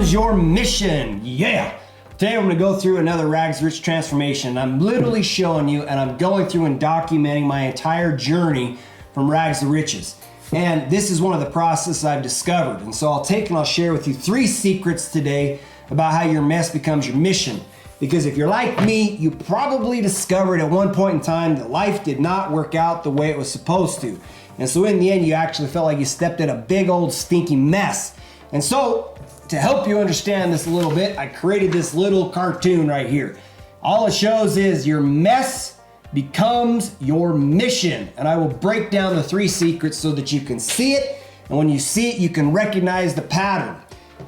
becomes your mission. Yeah. Today I'm going to go through another rags to rich transformation. I'm literally showing you, and I'm going through and documenting my entire journey from rags to riches. And this is one of the processes I've discovered. And so I'll take and I'll share with you 3 secrets today about how your mess becomes your mission. Because if you're like me, you probably discovered at one point in time that life did not work out the way it was supposed to. And so in the end, you actually felt like you stepped in a big old stinky mess. And so to help you understand this a little bit, I created this little cartoon right here. All it shows is your mess becomes your mission. And I will break down the 3 secrets so that you can see it. And when you see it, you can recognize the pattern.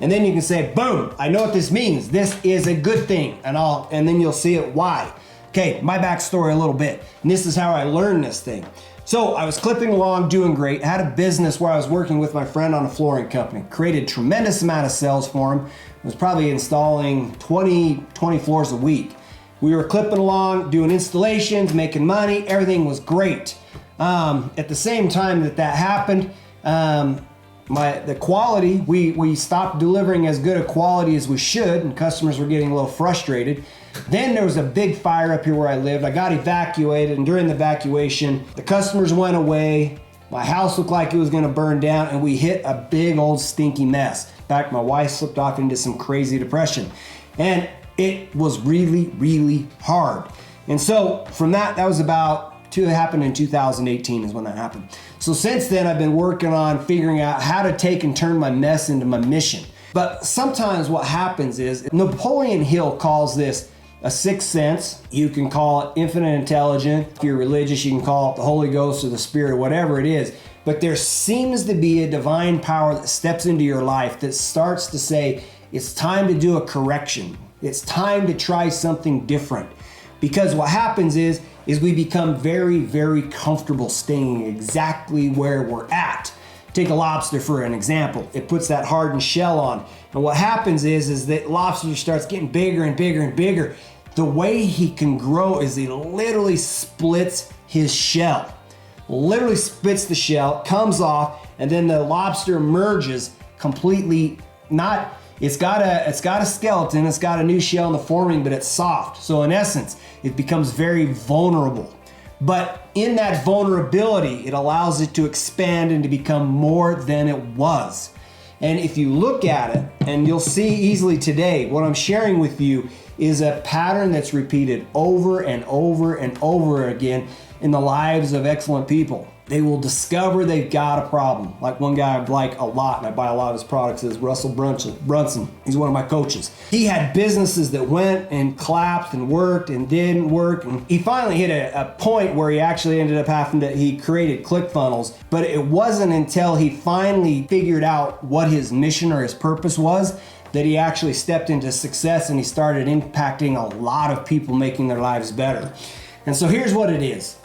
And then you can say, boom, I know what this means. This is a good thing. And then you'll see it why. Okay, my backstory a little bit. And this is how I learned this thing. So I was clipping along, doing great. I had a business where I was working with my friend on a flooring company. Created a tremendous amount of sales for him. Was probably installing 20 floors a week. We were clipping along, doing installations, making money. Everything was great. At the same time that happened, the quality, we stopped delivering as good a quality as we should, and customers were getting a little frustrated. Then there was a big fire up here where I lived. I got evacuated, and during the evacuation, the customers went away. My house looked like it was gonna burn down, and we hit a big old stinky mess. In fact, my wife slipped off into some crazy depression. And it was really, really hard. And so from that was it happened in 2018 is when that happened. So since then, I've been working on figuring out how to take and turn my mess into my mission. But sometimes what happens is, Napoleon Hill calls this a sixth sense. You can call it infinite intelligence. If you're religious, you can call it the Holy Ghost or the Spirit, whatever it is. But there seems to be a divine power that steps into your life that starts to say, it's time to do a correction. It's time to try something different. Because what happens is we become very, very comfortable staying exactly where we're at. Take a lobster for an example. It puts that hardened shell on. And what happens is that lobster starts getting bigger and bigger and bigger. The way he can grow is he literally splits his shell. Literally splits the shell, comes off, and then the lobster emerges completely it's got a skeleton, it's got a new shell in the forming, but it's soft. So in essence, it becomes very vulnerable. But in that vulnerability, it allows it to expand and to become more than it was. And if you look at it, and you'll see easily today, what I'm sharing with you is a pattern that's repeated over and over and over again in the lives of excellent people. They will discover they've got a problem. Like one guy I like a lot, and I buy a lot of his products, is Russell Brunson. He's one of my coaches. He had businesses that went and collapsed and worked and didn't work. And he finally hit a point where he actually ended up he created ClickFunnels. But it wasn't until he finally figured out what his mission or his purpose was that he actually stepped into success, and he started impacting a lot of people, making their lives better. And so here's what it is.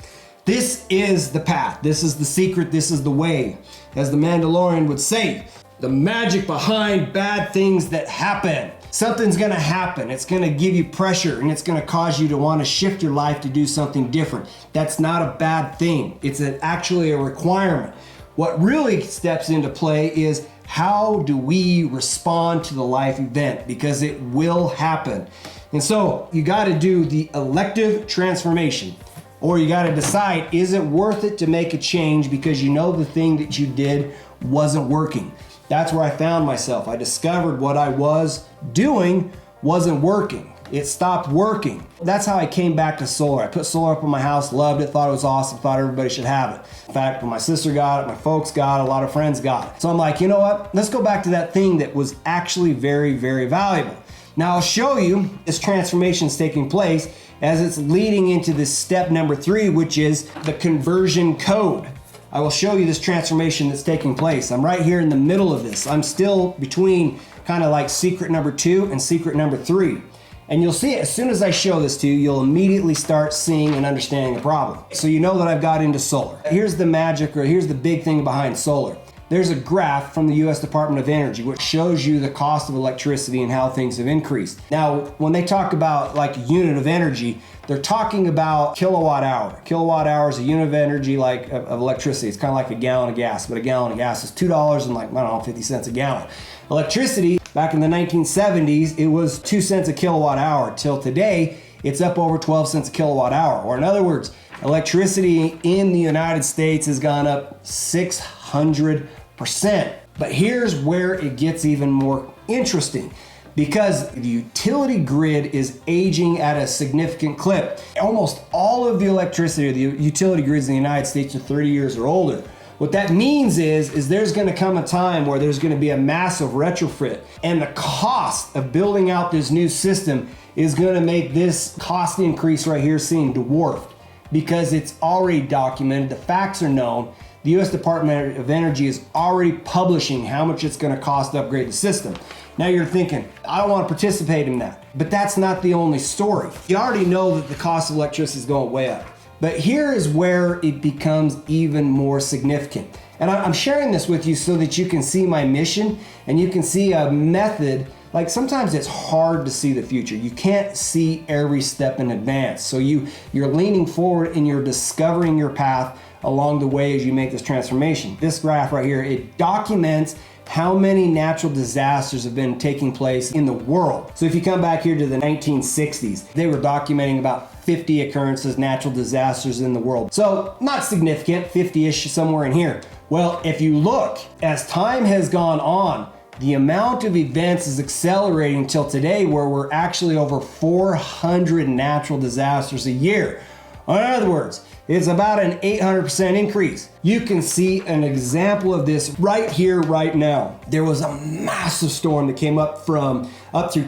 This is the path. This is the secret. This is the way. As the Mandalorian would say, the magic behind bad things that happen. Something's going to happen. It's going to give you pressure, and it's going to cause you to want to shift your life to do something different. That's not a bad thing. It's actually a requirement. What really steps into play is, how do we respond to the life event? Because it will happen. And so you got to do the elective transformation. Or you got to decide, is it worth it to make a change because you know the thing that you did wasn't working? That's where I found myself. I discovered what I was doing wasn't working. It stopped working. That's how I came back to solar. I put solar up on my house, loved it, thought it was awesome, thought everybody should have it. In fact, when my sister got it, my folks got it, a lot of friends got it. So I'm like, you know what? Let's go back to that thing that was actually very, very valuable. Now I'll show you this transformation's taking place as it's leading into this step number 3, which is the conversion code. I will show you this transformation that's taking place. I'm right here in the middle of this. I'm still between kind of like secret number 2 and secret number 3. And you'll see it as soon as I show this to you, you'll immediately start seeing and understanding the problem. So you know that I've got into solar. Here's the magic, or here's the big thing behind solar. There's a graph from the US Department of Energy which shows you the cost of electricity and how things have increased. Now, when they talk about like a unit of energy, they're talking about kilowatt hour. Kilowatt hour is a unit of energy like of electricity. It's kind of like a gallon of gas, but a gallon of gas is $2 and like, I don't know, 50 cents a gallon. Electricity Back in the 1970s, it was 2 cents a kilowatt hour. Till today, it's up over 12 cents a kilowatt hour. Or in other words, electricity in the United States has gone up 600%. But here's where it gets even more interesting, because the utility grid is aging at a significant clip. Almost all of the electricity, the utility grids in the United States are 30 years or older. What that means is there's going to come a time where there's going to be a massive retrofit, and the cost of building out this new system is going to make this cost increase right here seem dwarfed, because it's already documented. The facts are known. The U.S. Department of Energy is already publishing how much it's going to cost to upgrade the system. Now you're thinking, I don't want to participate in that. But that's not the only story. You already know that the cost of electricity is going way up. But here is where it becomes even more significant. And I'm sharing this with you so that you can see my mission and you can see a method. Like, sometimes it's hard to see the future. You can't see every step in advance. So you're leaning forward and you're discovering your path along the way as you make this transformation. This graph right here, it documents how many natural disasters have been taking place in the world. So if you come back here to the 1960s, they were documenting about 50 occurrences, natural disasters in the world. So not significant, 50-ish somewhere in here. Well, if you look, as time has gone on, the amount of events is accelerating till today, where we're actually over 400 natural disasters a year. In other words, it's about an 800% increase. You can see an example of this right here, right now. There was a massive storm that came up through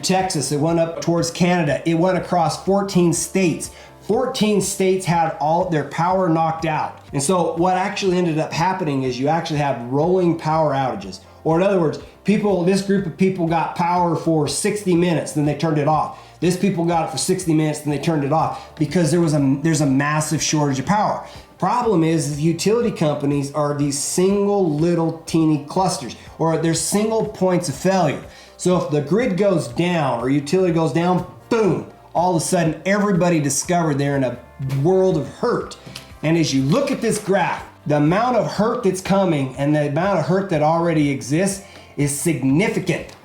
Texas. It went up towards Canada. It went across 14 states. 14 states had all their power knocked out. And so what actually ended up happening is you actually have rolling power outages. Or in other words, this group of people got power for 60 minutes, then they turned it off. This people got it for 60 minutes, then they turned it off, because there's a massive shortage of power. Problem is utility companies are these single little teeny clusters, or they're single points of failure. So if the grid goes down or utility goes down, boom, all of a sudden everybody discovered they're in a world of hurt. And as you look at this graph, the amount of hurt that's coming and the amount of hurt that already exists is significant.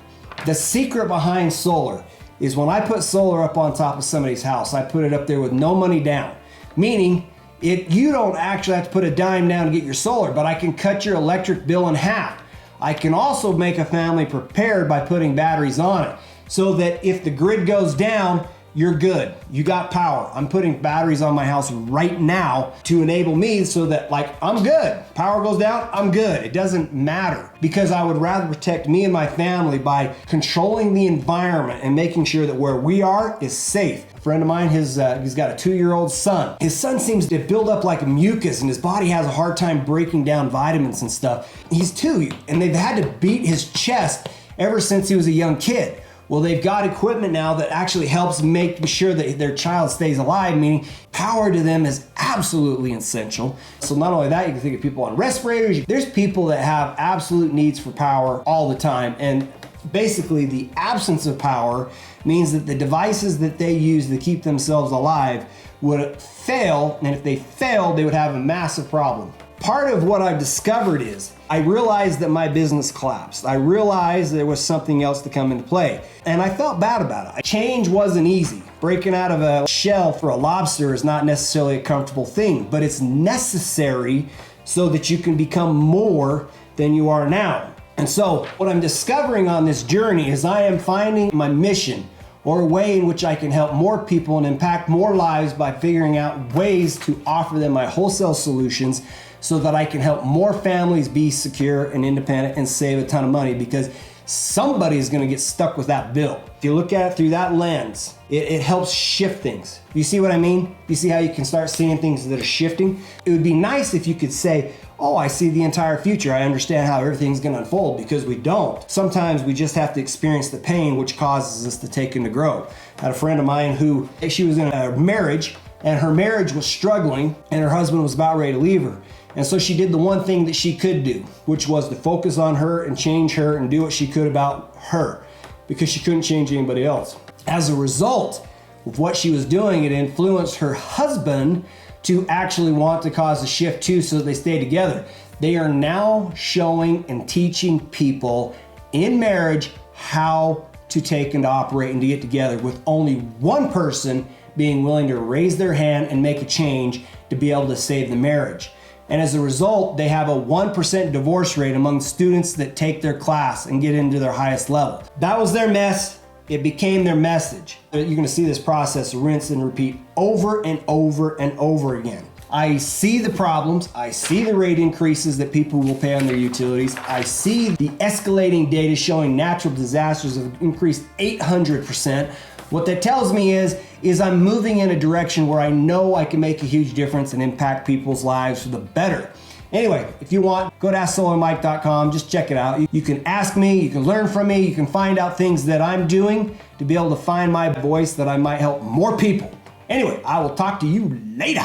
The secret behind solar is when I put solar up on top of somebody's house, I put it up there with no money down. Meaning, you don't actually have to put a dime down to get your solar, but I can cut your electric bill in half. I can also make a family prepared by putting batteries on it, so that if the grid goes down, you're good. You got power. I'm putting batteries on my house right now to enable me so that, like, I'm good. Power goes down, I'm good. It doesn't matter, because I would rather protect me and my family by controlling the environment and making sure that where we are is safe. A friend of mine, he's got a 2-year-old son. His son seems to build up like mucus, and his body has a hard time breaking down vitamins and stuff. He's 2, and they've had to beat his chest ever since he was a young kid. Well, they've got equipment now that actually helps make sure that their child stays alive, meaning power to them is absolutely essential. So not only that, you can think of people on respirators. There's people that have absolute needs for power all the time. And basically the absence of power means that the devices that they use to keep themselves alive would fail. And if they failed, they would have a massive problem. Part of what I've discovered is I realized that my business collapsed. I realized there was something else to come into play, and I felt bad about it. Change wasn't easy. Breaking out of a shell for a lobster is not necessarily a comfortable thing, but it's necessary so that you can become more than you are now. And so what I'm discovering on this journey is I am finding my mission, or a way in which I can help more people and impact more lives by figuring out ways to offer them my wholesale solutions, so that I can help more families be secure and independent and save a ton of money, because somebody's gonna get stuck with that bill. If you look at it through that lens, it helps shift things. You see what I mean? You see how you can start seeing things that are shifting? It would be nice if you could say, oh, I see the entire future. I understand how everything's gonna unfold, because we don't. Sometimes we just have to experience the pain, which causes us to take and to grow. I had a friend of mine who, she was in a marriage, and her marriage was struggling, and her husband was about ready to leave her. And so she did the one thing that she could do, which was to focus on her and change her and do what she could about her, because she couldn't change anybody else. As a result of what she was doing, it influenced her husband to actually want to cause a shift too, so that they stay together. They are now showing and teaching people in marriage how to take and to operate and to get together with only one person being willing to raise their hand and make a change to be able to save the marriage. And as a result, they have a 1% divorce rate among students that take their class and get into their highest level. That was their mess. It became their message. You're gonna see this process rinse and repeat over and over and over again. I see the problems, I see the rate increases that people will pay on their utilities, I see the escalating data showing natural disasters have increased 800%. What that tells me is I'm moving in a direction where I know I can make a huge difference and impact people's lives for the better. Anyway, if you want, go to AskSolarMike.com, just check it out. You can ask me, you can learn from me, you can find out things that I'm doing to be able to find my voice that I might help more people. Anyway, I will talk to you later.